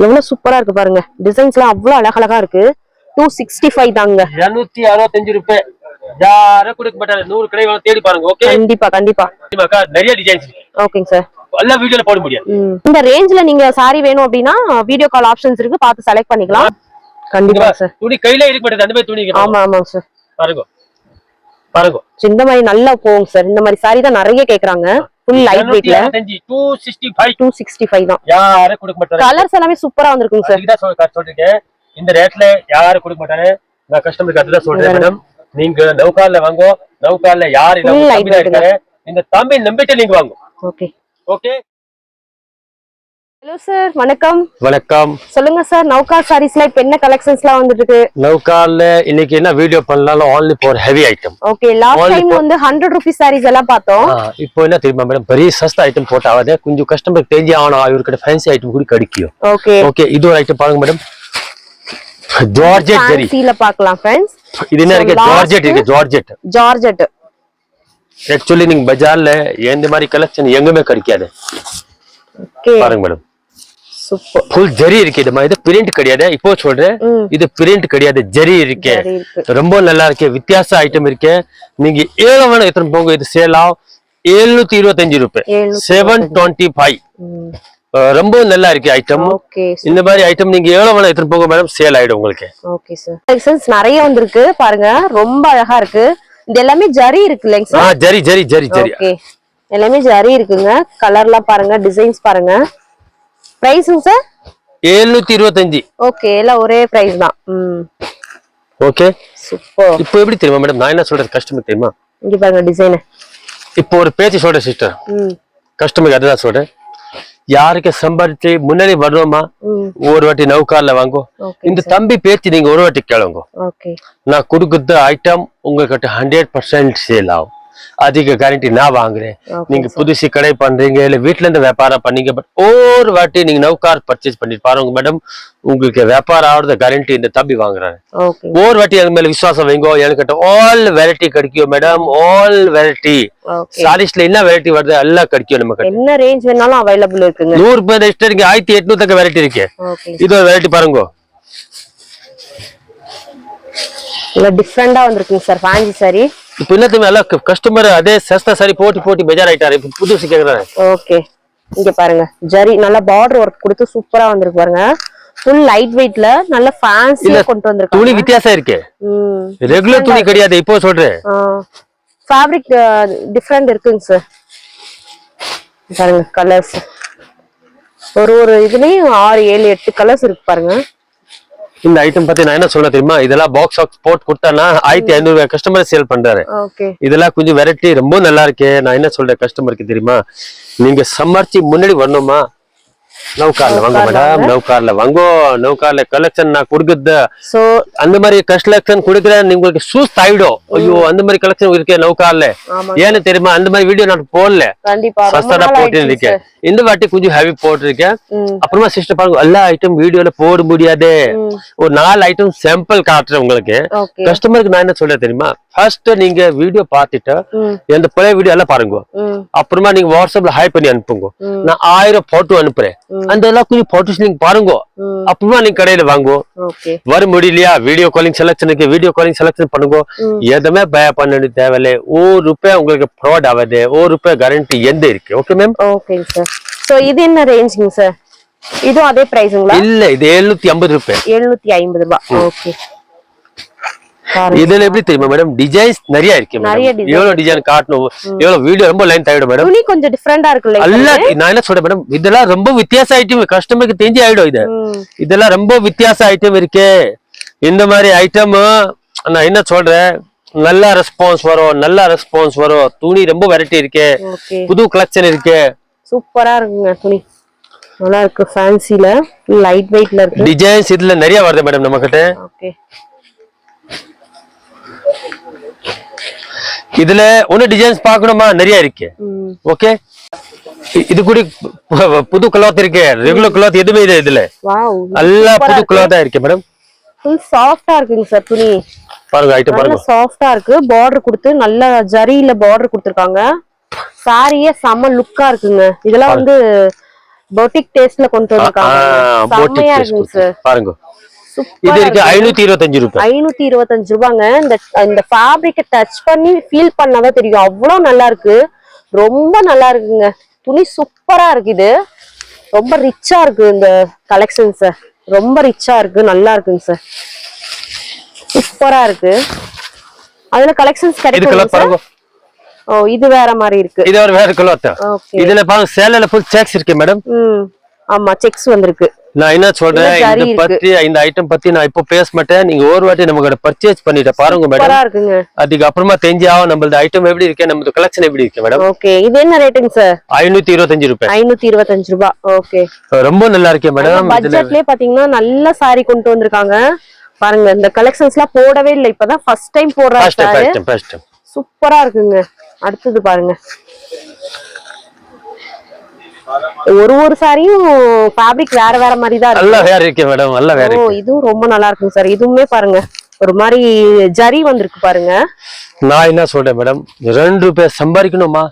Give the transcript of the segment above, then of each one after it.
எவ்வளவு சூப்பரா இருக்கு பாருங்க. டிசைன்ஸ்லாம் அவ்வளவு அழகழகா இருக்கு. 265 தாங்க. 265 ரூபாய். யாரும் கொடுக்க மாட்டாங்க. 100 கடை தேடி பாருங்க. ஓகே, கண்டிப்பா கண்டிப்பா. நிறைய டிசைன்ஸ். ஓகேங்க சார். எல்லா வீடியோல போட முடியாது. இந்த ரேஞ்ச்ல நீங்க சாரி வேணும் அப்படின்னா வீடியோ கால் ஆப்ஷன்ஸ் இருக்கு, பார்த்து செலக்ட் பண்ணிக்கலாம். கண்டிப்பா சார். துணி கையில இருக்க மாட்டேது, அந்த மாதிரி துணி. ஆமா ஆமா சார். பாருங்க பாருங்க, இந்த மாதிரி நல்லா போகும் சார். இந்த மாதிரி சாரி தான் நிறைய கேக்குறாங்க. ஃபுல் லைட் வெயிட்ல 265 தான். யாரும் கொடுக்க மாட்டாங்க. கலர்ஸ் எல்லாமே சூப்பரா வந்திருக்குங்க சார். இதான் சொல்றேன், இந்த ரேட்ல யாரும் கொடுக்க மாட்டாங்க. நான் கஸ்டமருக்கு அதுதான் சொல்றேன் மேடம். நீங்க நௌகார்ல வாங்கோ. நௌகார்ல யார் இருக்காரு, இந்த தம்பி நம்பிட்டு நீங்க வாங்க. Okay okay. ஹலோ சார், வணக்கம். வணக்கம். சொல்லுங்க சார், நௌகார் சாரீஸ்ல இப்ப என்ன கலெக்ஷன்ஸ்லாம் வந்துட்டு இருக்கு? நௌகார்ல இன்னைக்கு என்ன வீடியோ பண்ணலாம், only for heavy item. Okay, last time வந்து 100 ரூபீஸ் சாரீஸ் எல்லாம் பார்த்தோம். இப்போ என்ன தெரியுமா மேடம், பெரிய சஸ்தா ஐட்டம் போட்டாவது கொஞ்சம் கஸ்டமருக்கு தெரிஞ்சு ஆனா இவர்கிட்ட ஃபேன்சி ஐட்டம் கூட கிடைக்கும். ஓகே ஓகே, இது ஒரு ஐட்டம் பாருங்க மேடம். ஜார்ஜெட் ஜரி ஃபேன்சில பார்க்கலாம் फ्रेंड्स. இது என்ன இருக்கு? ஜார்ஜெட் இருக்கு. ஜார்ஜெட் एक्चुअली நீங்க பஜார்ல இந்த மாதிரி கலெக்ஷன் எங்கமே கிடைக்காது. ஓகே பாருங்க மேடம், சூப்பர். ஃபுல் ஜரி இருக்கு. இது மாதிரி பிரிண்ட் கிடையாது. இப்போ சொல்றேன், இது பிரிண்ட் கிடையாது, ஜரி இருக்கு. ரொம்ப நல்லா இருக்கு, வித்தியாச ஐட்டம் இருக்கு. நீங்க ஏழவன எத்தனை போங்க, இது சேல் ஆகும் 725 ரூபாய். 725. ரொம்ப நல்லா இருக்கு ஐட்டம். இந்த மாதிரி ஐட்டம் நீங்க எவ்வளவு எத்தனை போங்க மேடம், சேல் ஆயிடும் உங்களுக்கு. Okay sir. கலெக்ஷன்ஸ் நிறைய வந்திருக்கு பாருங்க, ரொம்ப அழகா இருக்கு. இது எல்லாமே ஜரி இருக்கு இல்லைங்க சார்? ஜரி ஜரி ஜரி ஜரி. ஓகே, எல்லாமே ஜரி இருக்குங்க. கலர்லாம் பாருங்க, டிசைன்ஸ் பாருங்க. பிரைஸ்ங்க சார் 725. ஓகே, எல்லாம் ஒரே பிரைஸ் தான். Okay, super. இப்போ எப்படி தெரியுமா மேடம், நான் என்ன சொல்றது கஸ்டமர் தெரியுமா? இங்க பாருங்க டிசைன். இப்போ ஒரு பேச்சு சொல்றேன் சிஸ்டர், கஸ்டமருக்கு அதுதான் சொல்றேன். யாருக்கு சம்பாதிச்சு முன்னாடி வரணுமா, ஒரு வாட்டி நௌகார்ல வாங்கோ. இந்த தம்பி பேச்சு நீங்க ஒரு வாட்டி கேளுங்க. நான் கொடுக்குற ஐட்டம் உங்ககிட்ட 100% சேல் ஆகும். அதிக கேரண்டி நான் வாங்குறேன். நீங்க புதுசு கடை பண்றீங்க இல்ல வீட்டுல இருந்து வியாபாரம் பண்ணீங்க, பட் ஒரு வாட்டி நீங்க நௌகார் பர்ச்சேஸ் பண்ணி பாருங்க மேடம், உங்களுக்கு வியாபாரம் ஆகுறது கேரண்டி இந்த தம்பி வாங்குறாரு. ஒரு வாட்டி எனக்கு மேல விசுவாசம் வைங்கோ. எனக்கு ஆல் வெரைட்டி கிடைக்கும் மேடம், ஆல் வெரைட்டி. சாரீஸ்ல என்ன வெரைட்டி வருது எல்லாம் கிடைக்கும் நமக்கு. என்ன ரேஞ்ச் வேணாலும் அவைலபிள் இருக்குங்க. 100 ரூபாய் எக்ஸ்ட்ரா இருக்கு, 1800 தக்க வெரைட்டி இருக்கு. இது ஒரு வெரைட்டி பாருங்க, இல்ல டிஃபரெண்டா வந்திருக்குங்க சார் ஃபேன்சி சாரி. இப்போ என்னத்துமே எல்லாம் கஸ்டமர் அதே சஸ்தா சாரி போட்டி பெஜார் ஆயிட்டாரு. இப்போ புதுசு கேக்குறாரு. ஓகே, இங்க பாருங்க ஜரி நல்ல பார்டர் ஒர்க் கொடுத்து சூப்பரா வந்திருக்கு பாருங்க. ஃபுல் லைட் வெயிட்ல நல்ல ஃபேன்சியா கொண்டு வந்திருக்காங்க. துணி வித்தியாசம் இருக்கு, ரெகுலர் துணி கிடையாது. இப்போ சொல்றேன் ஃபேப்ரிக் டிஃபரெண்ட் இருக்குங்க சார். பாருங்க கலர்ஸ் ஒரு இதுலயும் 6 7 8 கலர்ஸ் இருக்கு பாருங்க. இந்த ஐட்டம் பத்தி நான் என்ன சொல்ல தெரியுமா, இதெல்லாம் பாக்ஸ் போட்டு கொடுத்தானா 1500 கஸ்டமர் சேல் பண்றாரு. இதெல்லாம் கொஞ்சம் வெரைட்டி ரொம்ப நல்லா இருக்கு. நான் என்ன சொல்றேன் கஸ்டமருக்கு தெரியுமா, நீங்க சம்மர்ச்சி முன்னாடி வரணுமா, நௌகார்ல வாங்க மேடம். நௌகார்ல வாங்கோ. நௌகார்ல கலெக்ஷன் நான் கொடுக்குறது அந்த மாதிரி கலெக்ஷன் கொடுக்குறேன். உங்களுக்கு சூஸ் ஆயிடும். ஐயோ அந்த மாதிரி கலெக்ஷன் இருக்கு நௌகார்ல. ஏன்னு தெரியுமா, அந்த மாதிரி வீடியோ நான் போடல, சஸ்தா போட்டு இருக்கேன். இந்த வாட்டி கொஞ்சம் ஹெவி போட்டிருக்கேன். அப்புறமா சிஸ்டர் பாருங்க, எல்லா ஐட்டம் வீடியோல போட முடியாது. ஒரு 4 ஐட்டம் சாம்பிள் காட்டுறேன் உங்களுக்கு. கஸ்டமருக்கு நான் என்ன சொல்றேன் தெரியுமா, ஃபர்ஸ்ட் நீங்க வீடியோ பார்த்துட்டு எந்த பழைய வீடியோ எல்லாம் பாருங்க. அப்புறமா நீங்க வாட்ஸ்அப்ல ஹாய் பண்ணி அனுப்புங்க. நான் 1000 போட்டோ அனுப்புறேன். அந்த எல்லாம் கொஞ்சம் போட்டோஸ் நீங்க பாருங்க. அப்புறமா நீங்க கடையில வாங்குவோம். வர முடியலையா, வீடியோ காலிங் செலக்ஷனுக்கு வீடியோ காலிங் செலக்ஷன் பண்ணுங்க. எதுவுமே பய பண்ண தேவையில்லை. ₹1 உங்களுக்கு ஃப்ராட் ஆகாது. ₹1 கேரண்டி எந்த இருக்கு. Okay ma'am. Okay sir. So இது என்ன ரேஞ்சுங்க சார்? இதுவும் அதே பிரைஸ்ங்களா? இல்ல, இது 750 ரூபாய். 750 ரூபாய். ஓகே. இதுல எப்படி தெரியுமா மேடம், டிசைன்ஸ் நிறைய இருக்கு. எவ்வளவு டிசைன் காட்டணும், எவ்வளவு வீடியோ ரொம்ப லைன் ஆயிடும் மேடம். துணி கொஞ்சம் டிஃபரெண்டா இருக்குல்ல. அல்ல நான் என்ன சொல்றேன் மேடம், இதெல்லாம் ரொம்ப வித்தியாச ஐட்டம். கஸ்டமருக்கு தெரிஞ்சு ஆயிடும். இதெல்லாம் ரொம்ப வித்தியாச ஐட்டம் இருக்கு. இந்த மாதிரி ஐட்டம் நான் என்ன சொல்றேன், நல்ல ரெஸ்பான்ஸ் வரும். துணி ரொம்ப வெரைட்டி இருக்கு, புது கலெக்ஷன் இருக்கு. சூப்பரா இருக்குங்க துணி, நல்லா இருக்கு. ஃபேன்சில லைட் வெயிட்ல இருக்கு. டிசைன்ஸ் இதுல நிறைய வருது மேடம் நம்ம கிட்ட. ஓகே, இதுல ஒன்னு டிசைன்ஸ் பார்க்கணுமா, நிறைய இருக்கு. ஓகே, இது கூட புது கிளாத் இருக்கு. ரெகுலர் கிளாத் எதுவுமே இல்லை இதுல. எல்லாம் புது கிளாத்தா இருக்கு மேடம். ஃபுல் சாஃப்ட்டா இருக்குங்க சார் துணி. பாருங்க ஐட்டம் பாருங்க, சாஃப்ட்டா இருக்கு. பார்டர் கொடுத்து நல்ல ஜரியில பார்டர் கொடுத்திருக்காங்க. சாரியே செம லுக்கா இருக்குங்க. இதெல்லாம் வந்து பொட்டிக் டேஸ்ட்ல கொண்டு வந்திருக்காங்க செம்மையா இருக்குங்க சார் பாருங்க இது இருக்கு 525 ரூபாய் 525 ரூபாங்க இந்த ஃபேப்ரிக்க டச் பண்ணி ஃபீல் பண்ணாதான் தெரியும் அவ்வளவு நல்லா இருக்கு ரொம்ப நல்லா இருக்குங்க துணி சூப்பரா இருக்கு இது ரொம்ப ரிச்சா இருக்கு இந்த கலெக்ஷன் சார் ரொம்ப ரிச்சா இருக்கு நல்லா இருக்குங்க சார் சூப்பரா இருக்கு அதுல கலெக்ஷன்ஸ் கிடைக்கும் சார் ஓ இது வேற மாதிரி இருக்கு இது வேற கலர் இதுல பாருங்க சேலைல ஃபுல் செக்ஸ் இருக்கு மேடம் ஆமா செக்ஸ் வந்திருக்கு நான் என்ன சொல்றேன் இந்த பத்தி இந்த ஐட்டம் பத்தி நான் இப்போ பேச மாட்டேன் நீங்க ஒரு வாட்டி நமக்கு பர்ச்சேஸ் பண்ணிட்டு பாருங்க மேடம் அதுக்கு அப்புறமா தெரிஞ்சாவும் நம்மளோட ஐட்டம் எப்படி இருக்கு நம்ம கலெக்ஷன் எப்படி இருக்கு மேடம் ஓகே இது என்ன ரேட்டுங்க சார் 525 ரூபாய் 525 ரூபாய் ஓகே ரொம்ப நல்லா இருக்கு மேடம் பட்ஜெட்லயே பாத்தீங்கன்னா நல்ல சாரி கொண்டு வந்திருக்காங்க பாருங்க இந்த கலெக்ஷன்ஸ்லாம் போடவே இல்லை இப்பதான் ஃபர்ஸ்ட் டைம் போடுறாங்க சூப்பரா இருக்குங்க அடுத்தது பாருங்க ஒரு சாரியும் ஃபேப்ரிக் வேற வேற மாதிரி தான் இருக்கு நல்லா வேற இருக்கு மேடம் நல்லா வேற இருக்கு இதுவும் ரொம்ப நல்லா இருக்குங்க சார் இதுவுமே பாருங்க ஒரு மாதிரி ஜரி வந்திருக்கு பாருங்க நான் என்ன சொல்றேன் மேடம் 2 ரூபாய் சம்பாதிக்கணுமா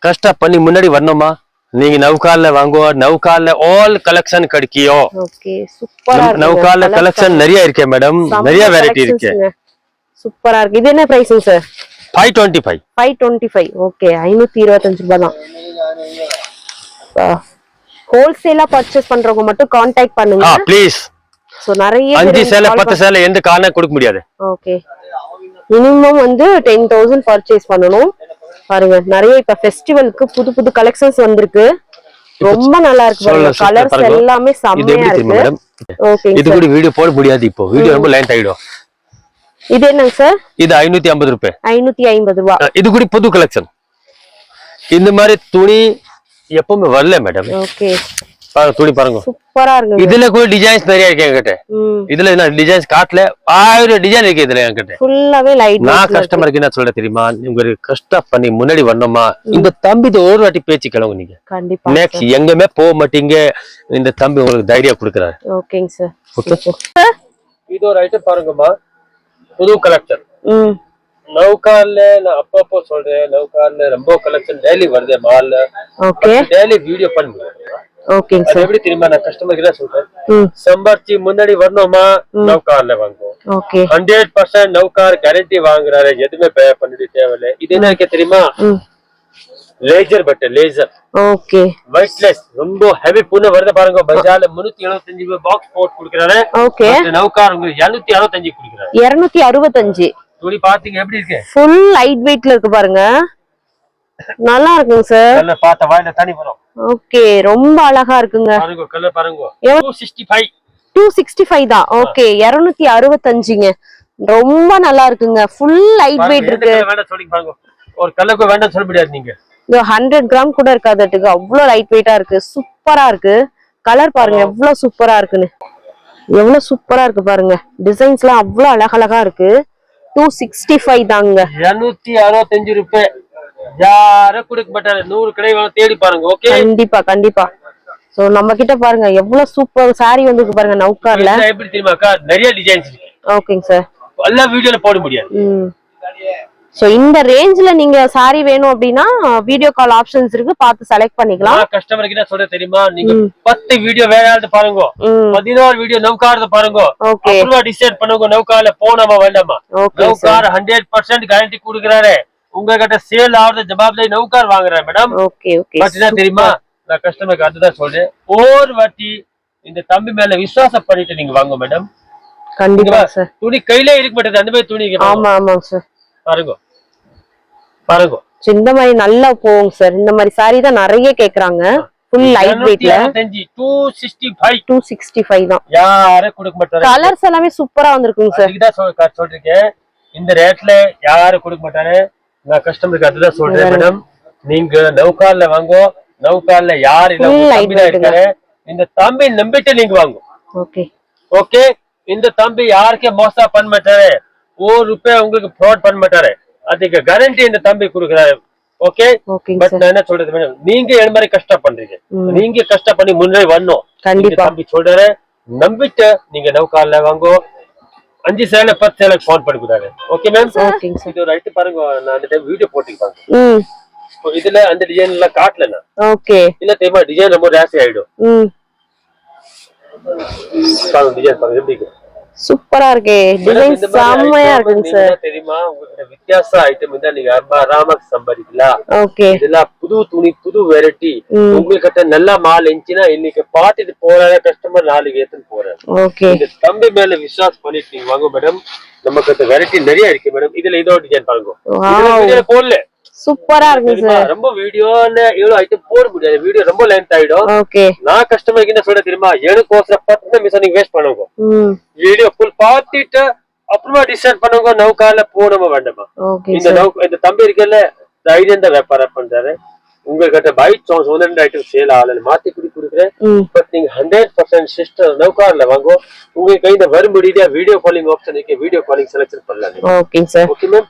கஷ்டம் பண்ணி முன்னாடி வரணுமா நீங்க நவுகால்ல வாங்குவோ நவுகால்ல ஆல் கலெக்ஷன் கிடைக்கியோ ஓகே சூப்பரா இருக்கு நவுகால்ல கலெக்ஷன் நிறைய இருக்கு மேடம் நிறைய வெரைட்டி இருக்கு சூப்பரா இருக்கு இது என்ன பிரைஸ்ங்க சார் 525 ஓகே 525 ரூபாய் தான் ஹோல்சேலா பர்ச்சேஸ் பண்றவங்க மட்டும் கான்டாக்ட் பண்ணுங்க ப்ளீஸ் சோ நிறைய 5 சேலை 10 சேலை எந்த காரணம் கொடுக்க முடியாது ஓகே மினிமம் வந்து 10000 பர்ச்சேஸ் பண்ணனும் பாருங்க நிறைய இப்ப ஃபெஸ்டிவலுக்கு புது கலெக்ஷன்ஸ் வந்திருக்கு ரொம்ப நல்லா இருக்கு பாருங்க கலர்ஸ் எல்லாமே செம்மையா இருக்கு ஓகே இது கூட வீடியோ போட முடியாது இப்போ வீடியோ ரொம்ப லென்த் ஆயிடும் இது என்னங்க சார் இது 550 ரூபாய் 550 ரூபாய் இது கூட புது கலெக்ஷன் இந்த மாதிரி துணி எப்பவுமே வரல மேடம் ஓகே பாருங்க துணி பாருங்க சூப்பரா இருக்கு இதுல கூட டிசைன்ஸ் நிறைய இருக்கு என்கிட்ட இதுல என்ன டிசைன்ஸ் காட்டல 1000 டிசைன் இருக்கு இதுல என்கிட்ட ஃபுல்லாவே லைட் நான் கஸ்டமருக்கு என்ன சொல்ல தெரியுமா நீங்க கஷ்டம் பண்ணி முன்னாடி வரணுமா இந்த தம்பி ஒரு வாட்டி பேச்சு கிளம்புங்க நீங்க கண்டிப்பா நெக்ஸ்ட் எங்கமே போக மாட்டீங்க இந்த தம்பி உங்களுக்கு தைரியம் கொடுக்குறாரு ஓகேங்க சார் ஓகே இது ஒரு ஐட்டம் பாருங்கம்மா புது கலெக்ஷன் நவுகால்ல நான் அப்பப்போ சொல்றேன் நவுகால்ல ரொம்ப கலெக்ஷன் டெய்லி வருது மால்ல ஓகே டெய்லி வீடியோ பண்ணுங்க ஓகேங்க சார் எப்படி தெரியுமா நான் கஸ்டமர் கிட்ட சொல்றேன் சம்பாரிச்சு முன்னாடி வரணுமா நவுகால்ல வாங்குவோம் ஓகே 100% நவுகார் கேரண்டி வாங்குறாரு எதுவுமே பே பண்ணிட்டு தேவையில்லை இது என்ன இருக்கு தெரியுமா laser but laser okay weightless ரொம்ப ஹெவி புண்ணு வருது பாருங்க பஜார்ல 375 ரூபாய் பாக்ஸ் போட் குடுக்குறாரு ஓகே நவுகார் உங்களுக்கு 265 குடுக்குறாரு 265 துணி பாத்தீங்க எப்படி இருக்கு ஃபுல் லைட் வெயிட்ல இருக்கு பாருங்க நல்லா இருக்குங்க சார் நல்ல பாத்த வாயில தண்ணி வரும் ஓகே ரொம்ப அழகா இருக்குங்க பாருங்க கலர் பாருங்க 265 தான் ஓகே 265ங்க ரொம்ப நல்லா இருக்குங்க ஃபுல் லைட் வெயிட் இருக்கு வேண்டாம் சொல்லி பாருங்க ஒரு கலருக்கு வேண்டாம் சொல்ல முடியாது நீங்க இது 100 கிராம் கூட இருக்காதட்டுக்கு அவ்வளவு லைட் வெயிட்டா இருக்கு சூப்பரா இருக்கு கலர் பாருங்க எவ்வளவு சூப்பரா இருக்குன்னு எவ்வளவு சூப்பரா இருக்கு பாருங்க டிசைன்ஸ்லாம் அவ்வளவு அழகழகா இருக்கு 265 தாங்க 265 ரூபாய் யாரும் கொடுக்க மாட்டாரு 100 கடை தேடி பாருங்க ஓகே கண்டிப்பா சோ நம்ம கிட்ட பாருங்க எவ்வளவு சூப்பர் சாரி வந்திருக்கு பாருங்க நவுகார்ல எப்படி தெரியுமாக்கா நிறைய டிசைன்ஸ் இருக்கு ஓகேங்க சார் எல்லா வீடியோல போட முடியாது சோ இந்த ரேஞ்ச்ல நீங்க சாரி வேணும் அப்படின்னா வீடியோ கால் ஆப்ஷன்ஸ் இருக்கு பார்த்து செலக்ட் பண்ணிக்கலாம் கஸ்டமர் கிட்ட சொல்ல தெரியுமா நீங்க 10 வீடியோ வேற யாராவது பாருங்க 16 வீடியோ நவுகார்ல பாருங்க அப்புறமா டிசைட் பண்ணுங்க நவுகார்ல போனாமா வேண்டாமா நவுகார் 100% கேரண்டி கொடுக்கறாரு உங்ககிட்ட சேல் ஆகுற ஜவாப்தாரி நவுகார் வாங்குறாரு மேடம் ஓகே பட் என்ன தெரியுமா நான் கஸ்டமருக்கு அதுதான் சொல்றேன் ஒரு வாட்டி இந்த தம்பி மேல விசுவாசம் பண்ணிட்டு நீங்க வாங்க மேடம் கண்டிப்பா சார் துணி கையில இருக்க மாட்டேது அந்த மாதிரி துணி ஆமா சார் பாருங்க இந்த மாதிரி நல்லா போகும் சார் இந்த மாதிரி சாரி தான் நிறைய கேக்குறாங்க ஃபுல் லைட் வெயிட்ல 265 தான் யாரே கொடுக்க மாட்டாங்க கலர்ஸ் எல்லாமே சூப்பரா வந்திருக்குங்க சார் இதுதான் சொல்றேன் இந்த ரேட்ல யாரும் கொடுக்க மாட்டாரு நான் கஸ்டமருக்கு அதுதான் சொல்றேன் மேடம் நீங்க நவுகார்ல வாங்கோ நவுகார்ல யார் இருக்காரு இந்த தம்பி நம்பிட்டு நீங்க வாங்க ஓகே இந்த தம்பி யாருக்கே மோசம் பண்ண மாட்டாரு 1 ரூபாய் உங்களுக்கு ஃப்ராட் பண்ண மாட்டாரு அதுக்கு கேரண்டி இந்த தம்பி கொடுக்குறாரு ஓகே பட் நான் என்ன சொல்றது மேடம் நீங்க என்ன மாதிரி கஷ்டம் பண்றீங்க நீங்க கஷ்டம் பண்ணி முன்னாடி வரணும் தம்பி சொல்றாரு நம்பிட்டு நீங்க நவுகார்ல வாங்கோ 5 சேலை 10 சேலை ஃபோன் பண்ணிக்கிறாரு ஓகே மேம் இது ரைட் பாருங்க நான் அந்த டைம் வீடியோ போட்டுருக்காங்க இதுல அந்த டிசைன் எல்லாம் காட்டலண்ணா ஓகே இல்ல தெரியுமா டிசைன் ரொம்ப ஜாஸ்தி ஆயிடும் ம் டிசைன் பாருங்க எப்படி இருக்கு சூப்பரா இருக்கே டிசைன் செம்மையா இருக்குங்க சார் தெரியுமா உங்ககிட்ட வித்தியாச ஐட்டம் இருந்தா நீங்க ஆராமா சம்பாதிக்கலாம் ஓகே இதெல்லாம் புது துணி புது வெரைட்டி உங்ககிட்ட நல்ல மால் இருந்துச்சுன்னா இன்னைக்கு பார்த்துட்டு போற கஸ்டமர் நாளைக்கு ஏத்துன்னு போறேன் ஓகே இந்த தம்பி மேல விசுவாஸ் பண்ணிட்டு நீங்க வாங்க மேடம் நம்ம கிட்ட வெரைட்டி நிறைய இருக்கு மேடம் இதுல இதோ டிசைன் பாருங்க இதுல போடல சூப்பரா இருக்கு சார் ரொம்ப வீடியோல இவ்வளவு ஐட்டம் போட முடியாது வீடியோ ரொம்ப லென்த் ஆயிடும் ஓகே நான் கஸ்டமருக்கு என்ன சொல்ல தெரியுமா எனக்கு ஒரு 10 நிமிஷம் நீங்க வேஸ்ட் பண்ணுங்க வீடியோ ஃபுல் பார்த்துட்டு அப்புறமா டிசைட் பண்ணுங்க நௌகால போடணும் வேண்டாமா ஓகே இந்த தம்பி இருக்கல தைரியம் தான் வியாபாரம் பண்றாரு உங்ககிட்ட பை சான்ஸ் 1-2 ஐட்டம் சேல் ஆகல மாத்தி கொடுக்குறேன் பட் நீங்க 100% சிஸ்டர் நௌகால வாங்க உங்க கையில வர முடியுதா வீடியோ காலிங் ஆப்ஷன் இருக்கு வீடியோ காலிங் செலக்ட் பண்ணலாம் ஓகே சார் ஓகே மேம்